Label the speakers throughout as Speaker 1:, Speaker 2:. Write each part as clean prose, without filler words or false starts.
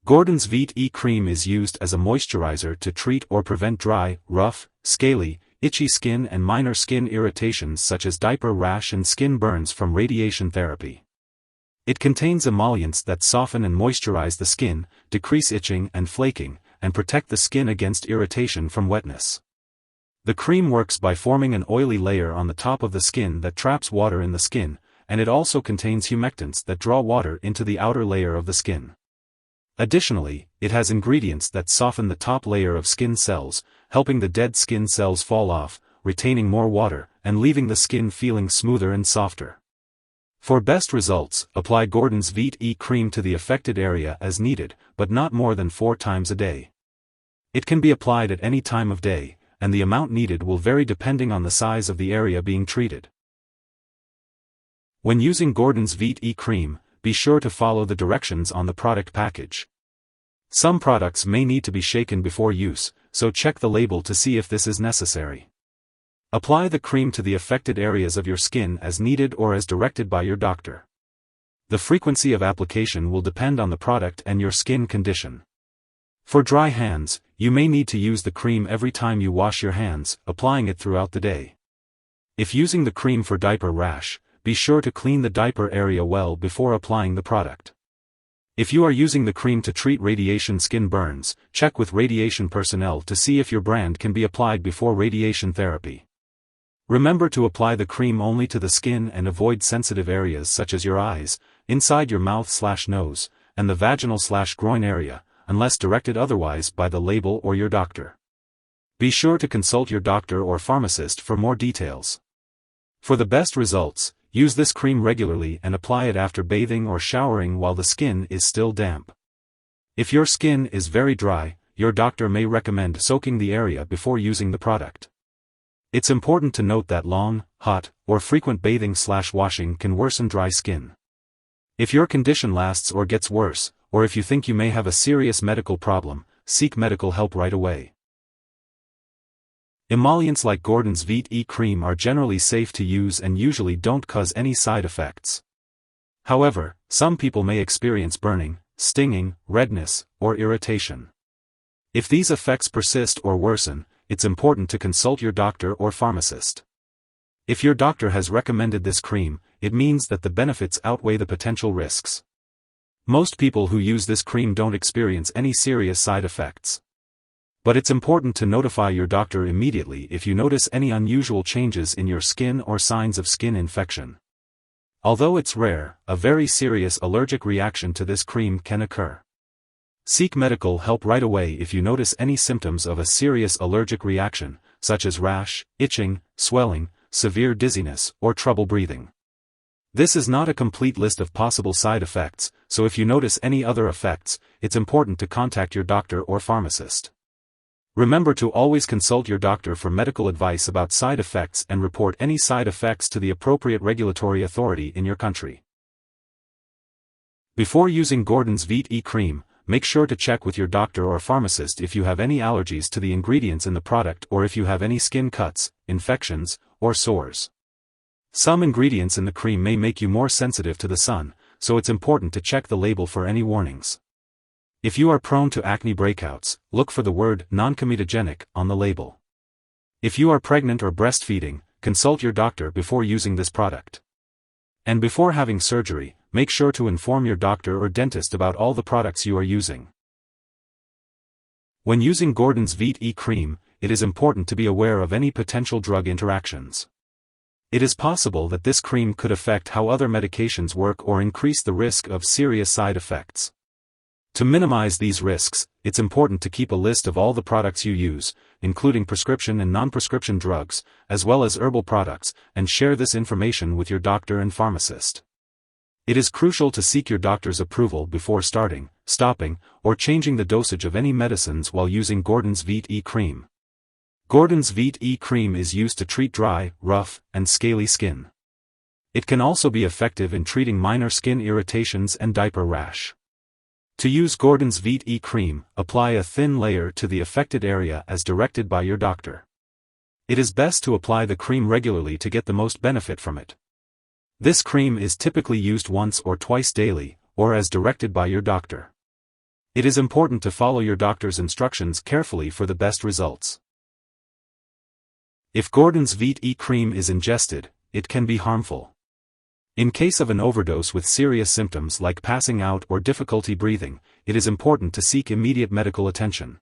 Speaker 1: Gordon's Vite E Cream is used as a moisturizer to treat or prevent dry, rough, scaly, itchy skin and minor skin irritations such as diaper rash and skin burns from radiation therapy. It contains emollients that soften and moisturize the skin, decrease itching and flaking, and protect the skin against irritation from wetness. The cream works by forming an oily layer on the top of the skin that traps water in the skin, and it also contains humectants that draw water into the outer layer of the skin. Additionally, it has ingredients that soften the top layer of skin cells, helping the dead skin cells fall off, retaining more water, and leaving the skin feeling smoother and softer. For best results, apply Gordon's Vite E Cream to the affected area as needed, but not more than 4 times a day. It can be applied at any time of day, and the amount needed will vary depending on the size of the area being treated. When using Gordon's Vite E Cream, be sure to follow the directions on the product package. Some products may need to be shaken before use, so check the label to see if this is necessary. Apply the cream to the affected areas of your skin as needed or as directed by your doctor. The frequency of application will depend on the product and your skin condition. For dry hands, you may need to use the cream every time you wash your hands, applying it throughout the day. If using the cream for diaper rash, be sure to clean the diaper area well before applying the product. If you are using the cream to treat radiation skin burns, check with radiation personnel to see if your brand can be applied before radiation therapy. Remember to apply the cream only to the skin and avoid sensitive areas such as your eyes, inside your mouth/nose, and the vaginal/groin area, unless directed otherwise by the label or your doctor. Be sure to consult your doctor or pharmacist for more details. For the best results, use this cream regularly and apply it after bathing or showering while the skin is still damp. If your skin is very dry, your doctor may recommend soaking the area before using the product. It's important to note that long, hot, or frequent bathing/washing can worsen dry skin. If your condition lasts or gets worse, or if you think you may have a serious medical problem, seek medical help right away. Emollients like Gordon's Vite E Cream are generally safe to use and usually don't cause any side effects. However, some people may experience burning, stinging, redness, or irritation. If these effects persist or worsen, it's important to consult your doctor or pharmacist. If your doctor has recommended this cream, it means that the benefits outweigh the potential risks. Most people who use this cream don't experience any serious side effects. But it's important to notify your doctor immediately if you notice any unusual changes in your skin or signs of skin infection. Although it's rare, a very serious allergic reaction to this cream can occur. Seek medical help right away if you notice any symptoms of a serious allergic reaction, such as rash, itching, swelling, severe dizziness, or trouble breathing. This is not a complete list of possible side effects, so if you notice any other effects, it's important to contact your doctor or pharmacist. Remember to always consult your doctor for medical advice about side effects and report any side effects to the appropriate regulatory authority in your country. Before using Gordon's Vite E Cream, make sure to check with your doctor or pharmacist if you have any allergies to the ingredients in the product or if you have any skin cuts, infections, or sores. Some ingredients in the cream may make you more sensitive to the sun, so it's important to check the label for any warnings. If you are prone to acne breakouts, look for the word non-comedogenic on the label. If you are pregnant or breastfeeding, consult your doctor before using this product. And before having surgery, make sure to inform your doctor or dentist about all the products you are using. When using Gordon's Vite E Cream, it is important to be aware of any potential drug interactions. It is possible that this cream could affect how other medications work or increase the risk of serious side effects. To minimize these risks, it's important to keep a list of all the products you use, including prescription and non-prescription drugs, as well as herbal products, and share this information with your doctor and pharmacist. It is crucial to seek your doctor's approval before starting, stopping, or changing the dosage of any medicines while using Gordon's Vite E Cream. Gordon's Vite E Cream is used to treat dry, rough, and scaly skin. It can also be effective in treating minor skin irritations and diaper rash. To use Gordon's Vite E Cream, apply a thin layer to the affected area as directed by your doctor. It is best to apply the cream regularly to get the most benefit from it. This cream is typically used once or twice daily, or as directed by your doctor. It is important to follow your doctor's instructions carefully for the best results. If Gordon's Vite E Cream is ingested, it can be harmful. In case of an overdose with serious symptoms like passing out or difficulty breathing, it is important to seek immediate medical attention.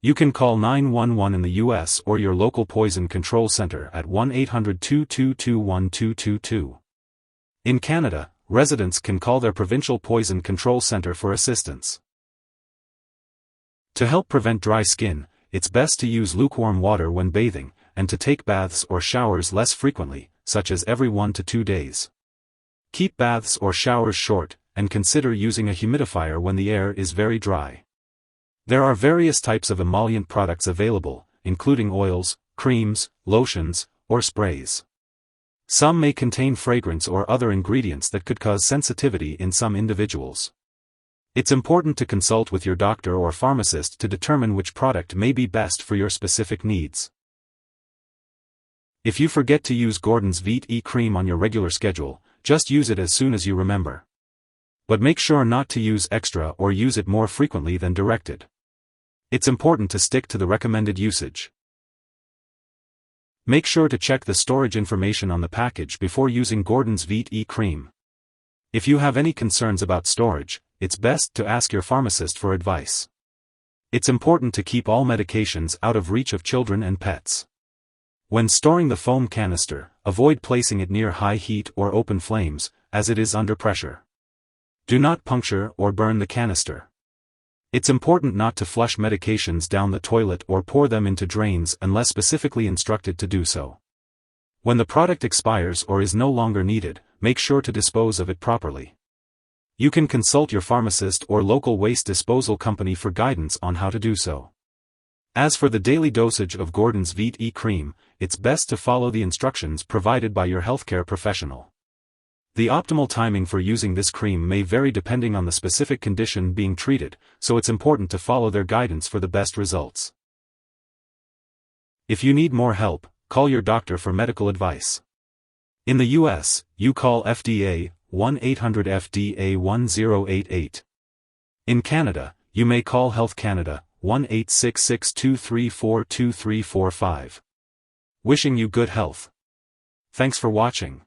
Speaker 1: You can call 911 in the US or your local poison control center at 1-800-222-1222. In Canada, residents can call their provincial poison control center for assistance. To help prevent dry skin, it's best to use lukewarm water when bathing, and to take baths or showers less frequently, such as every 1 to 2 days. Keep baths or showers short, and consider using a humidifier when the air is very dry. There are various types of emollient products available, including oils, creams, lotions, or sprays. Some may contain fragrance or other ingredients that could cause sensitivity in some individuals. It's important to consult with your doctor or pharmacist to determine which product may be best for your specific needs. If you forget to use Gordon's Vite E Cream on your regular schedule, just use it as soon as you remember. But make sure not to use extra or use it more frequently than directed. It's important to stick to the recommended usage. Make sure to check the storage information on the package before using Gordon's Vite E Cream. If you have any concerns about storage, it's best to ask your pharmacist for advice. It's important to keep all medications out of reach of children and pets. When storing the foam canister, avoid placing it near high heat or open flames, as it is under pressure. Do not puncture or burn the canister. It's important not to flush medications down the toilet or pour them into drains unless specifically instructed to do so. When the product expires or is no longer needed, make sure to dispose of it properly. You can consult your pharmacist or local waste disposal company for guidance on how to do so. As for the daily dosage of Gordon's Vite E Cream, it's best to follow the instructions provided by your healthcare professional. The optimal timing for using this cream may vary depending on the specific condition being treated, so it's important to follow their guidance for the best results. If you need more help, call your doctor for medical advice. In the US, you call FDA, 1-800-FDA-1088. In Canada, you may call Health Canada, 1-866-234-2345. Wishing you good health. Thanks for watching.